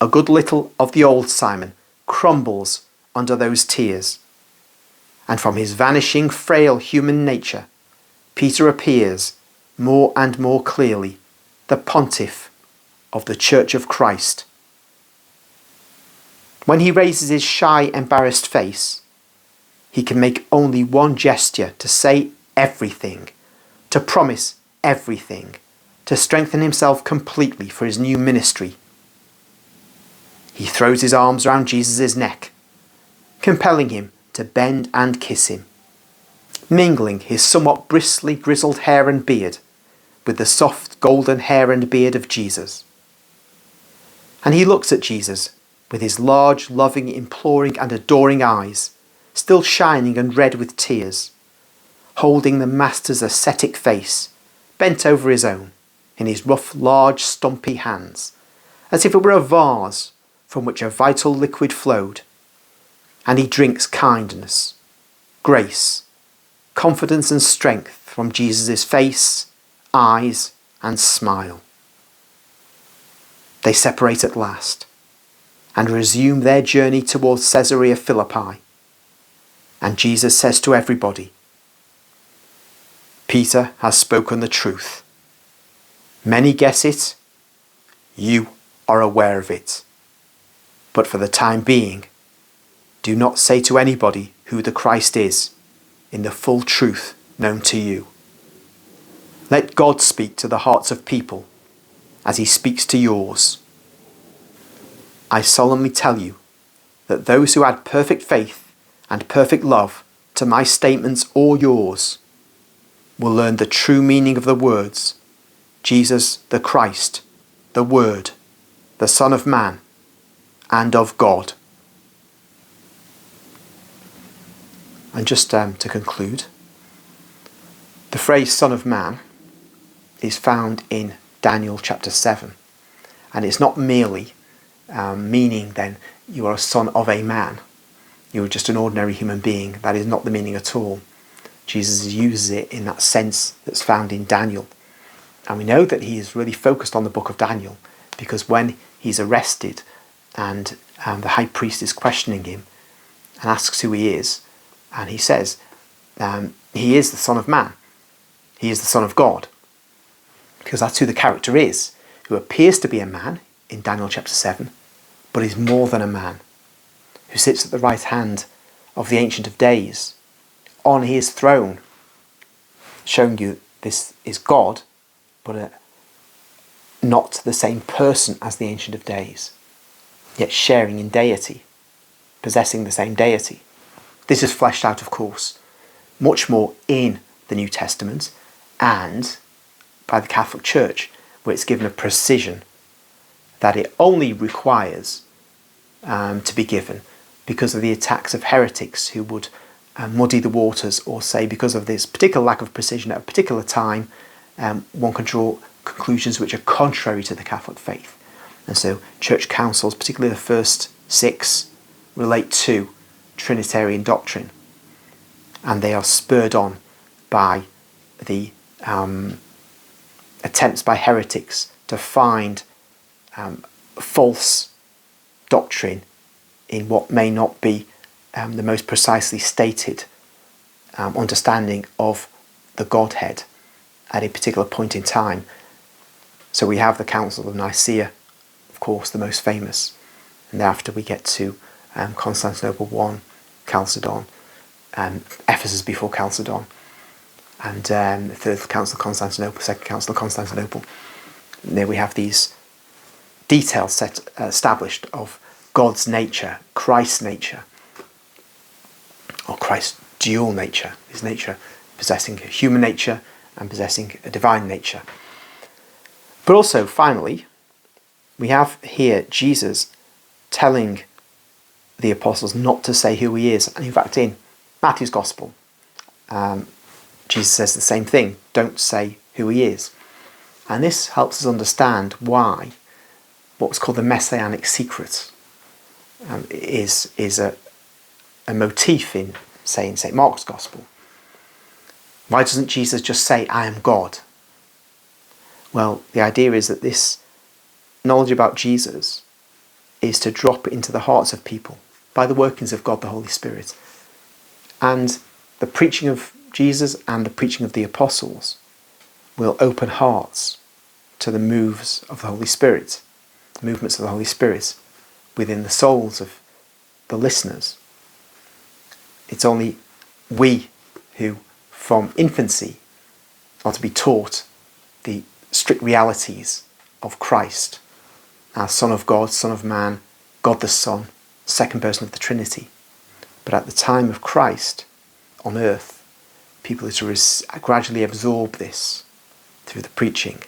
A good little of the old Simon crumbles under those tears. And from his vanishing frail human nature, Peter appears more and more clearly the pontiff of the Church of Christ. When he raises his shy, embarrassed face, he can make only one gesture to say everything, to promise everything, to strengthen himself completely for his new ministry. He throws his arms around Jesus' neck, compelling him to bend and kiss him, mingling his somewhat bristly grizzled hair and beard with the soft golden hair and beard of Jesus. And he looks at Jesus with his large, loving, imploring and adoring eyes, still shining and red with tears, holding the Master's ascetic face, bent over his own, in his rough, large, stumpy hands, as if it were a vase from which a vital liquid flowed. And he drinks kindness, grace, confidence and strength from Jesus' face, eyes and smile. They separate at last and resume their journey towards Caesarea Philippi. And Jesus says to everybody, Peter has spoken the truth. Many guess it, you are aware of it. But for the time being, do not say to anybody who the Christ is, in the full truth known to you. Let God speak to the hearts of people as he speaks to yours. I solemnly tell you that those who add perfect faith and perfect love to my statements or yours will learn the true meaning of the words, Jesus the Christ, the Word, the Son of Man, and of God. And just to conclude, the phrase Son of Man is found in Daniel chapter 7. And it's not merely meaning then you are a son of a man. You are just an ordinary human being. That is not the meaning at all. Jesus uses it in that sense that's found in Daniel. And we know that he is really focused on the book of Daniel because when he's arrested and the high priest is questioning him and asks who he is, and he says, he is the Son of Man. He is the Son of God. Because that's who the character is, who appears to be a man in Daniel chapter 7, but is more than a man, who sits at the right hand of the Ancient of Days, on his throne, showing you this is God, but not the same person as the Ancient of Days, yet sharing in deity, possessing the same deity. This is fleshed out, of course, much more in the New Testament and by the Catholic Church, where it's given a precision that it only requires to be given because of the attacks of heretics who would muddy the waters or say because of this particular lack of precision at a particular time, one can draw conclusions which are contrary to the Catholic faith. And so church councils, particularly the first 6, relate to Trinitarian doctrine, and they are spurred on by the attempts by heretics to find false doctrine in what may not be the most precisely stated understanding of the Godhead at a particular point in time. So we have the Council of Nicaea, of course, the most famous, and thereafter we get to Constantinople I, Chalcedon, Ephesus before Chalcedon, and the Third Council of Constantinople, Second Council of Constantinople. And there we have these details established of God's nature, Christ's nature, or Christ's dual nature, his nature possessing a human nature and possessing a divine nature. But also, finally, we have here Jesus telling the apostles not to say who he is. And in fact, in Matthew's Gospel, Jesus says the same thing, don't say who he is. And this helps us understand why what's called the messianic secret is a motif in, say, in St. Mark's Gospel. Why doesn't Jesus just say, I am God? Well, the idea is that this knowledge about Jesus is to drop into the hearts of people by the workings of God the Holy Spirit. And the preaching of Jesus and the preaching of the apostles will open hearts to the moves of the Holy Spirit, the movements of the Holy Spirit within the souls of the listeners. It's only we who, from infancy, are to be taught the strict realities of Christ as Son of God, Son of Man, God the Son, second person of the Trinity. But at the time of Christ on earth, people are to gradually absorb this through the preaching